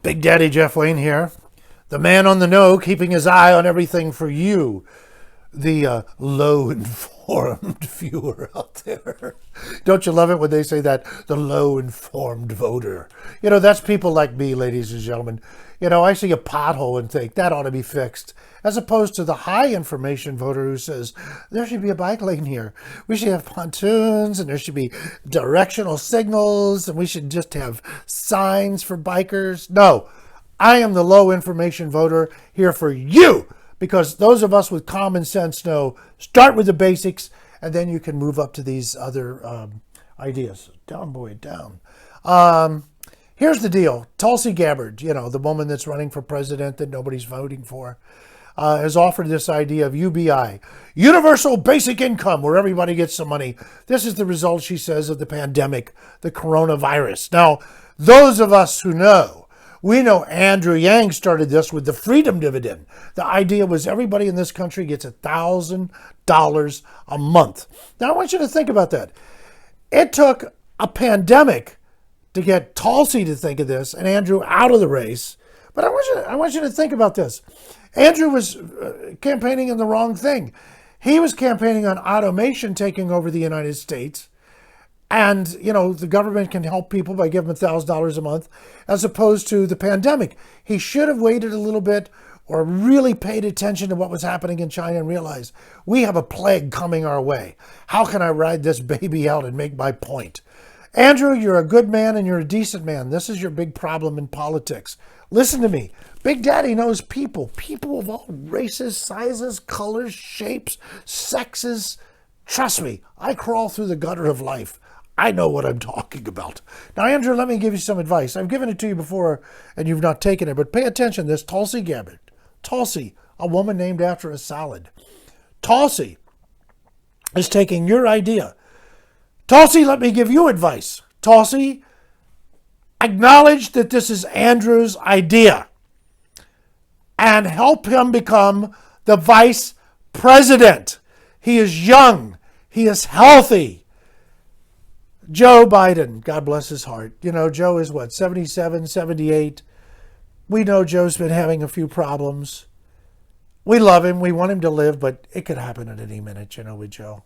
Big Daddy Jeff Wayne here, the man on the know, keeping his eye on everything for you, the low-informed viewer out there. Don't you love it when they say that? The low-informed voter. You know, that's people like me, ladies and gentlemen. You know, I see a pothole and think that ought to be fixed, as opposed to the high-information voter who says, there should be a bike lane here. We should have pontoons, and there should be directional signals, and we should just have signs for bikers. No, I am the low-information voter here for you, because those of us with common sense know, start with the basics, and then you can move up to these other ideas. Down, boy, down. Here's the deal. Tulsi Gabbard, you know, the woman that's running for president that nobody's voting for, has offered this idea of UBI, Universal Basic Income, where everybody gets some money. This is the result, she says, of the pandemic, the coronavirus. Now, those of us who know, we know Andrew Yang started this with the freedom dividend. The idea was everybody in this country gets $1,000 a month. Now, I want you to think about that. It took a pandemic to get Tulsi to think of this and Andrew out of the race. But I want you to think about this. Andrew was campaigning in the wrong thing. He was campaigning on automation taking over the United States. And, you know, the government can help people by giving them $1,000 a month, as opposed to the pandemic. He should have waited a little bit or really paid attention to what was happening in China and realized we have a plague coming our way. How can I ride this baby out and make my point? Andrew, you're a good man and you're a decent man. This is your big problem in politics. Listen to me. Big Daddy knows people of all races, sizes, colors, shapes, sexes. Trust me, I crawl through the gutter of life. I know what I'm talking about. Now, Andrew, let me give you some advice. I've given it to you before and you've not taken it, but pay attention. This Tulsi Gabbard. Tulsi, a woman named after a salad. Tulsi is taking your idea. Tulsi, let me give you advice. Tulsi, acknowledge that this is Andrew's idea and help him become the vice president. He is young. He is healthy. Joe Biden, God bless his heart. You know, Joe is what, 77, 78? We know Joe's been having a few problems. We love him. We want him to live, but it could happen at any minute, you know, with Joe.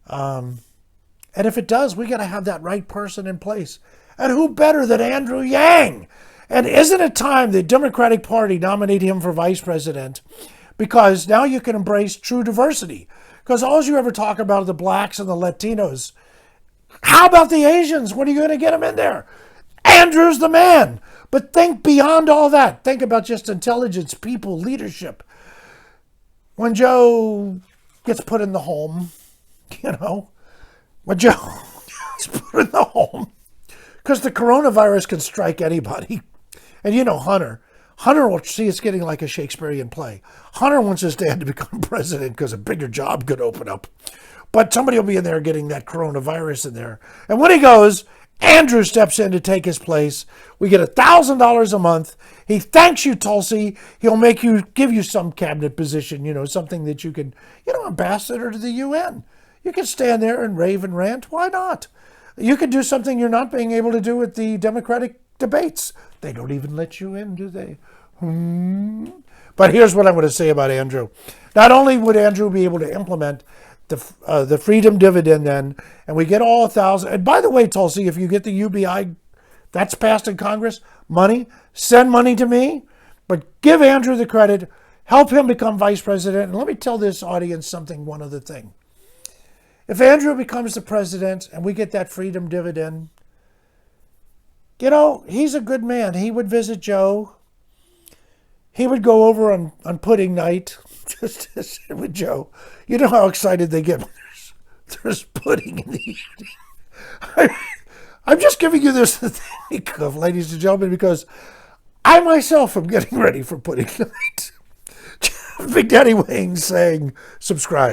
And if it does, we got to have that right person in place. And who better than Andrew Yang? And isn't it time the Democratic Party nominate him for vice president? Because now you can embrace true diversity. Because all you ever talk about are the blacks and the Latinos. How about the Asians? When are you going to get them in there? Andrew's the man. But think beyond all that. Think about just intelligence, people, leadership. When Joe gets put in the home, you know, when Joe gets put in the home, because the coronavirus can strike anybody. And you know Hunter. Hunter will see it's getting like a Shakespearean play. Hunter wants his dad to become president because a bigger job could open up. But somebody will be in there getting that coronavirus in there. And when he goes, Andrew steps in to take his place. We get $1,000 a month. He thanks you, Tulsi. He'll give you some cabinet position, you know, something that you can, you know, ambassador to the UN. You can stand there and rave and rant. Why not? You could do something you're not being able to do at the Democratic debates. They don't even let you in, do they? But here's what I'm going to say about Andrew. Not only would Andrew be able to implement the freedom dividend then, and we get all 1,000. And by the way, Tulsi, if you get the UBI that's passed in Congress, send money to me, but give Andrew the credit, help him become vice president. And let me tell this audience one other thing. If Andrew becomes the president and we get that freedom dividend, you know, he's a good man. He would visit Joe. He would go over on pudding night just to sit with Joe. You know how excited they get when there's pudding in the evening. I'm just giving you this to think of, ladies and gentlemen, because I myself am getting ready for pudding night. Big Daddy Wayne saying subscribe.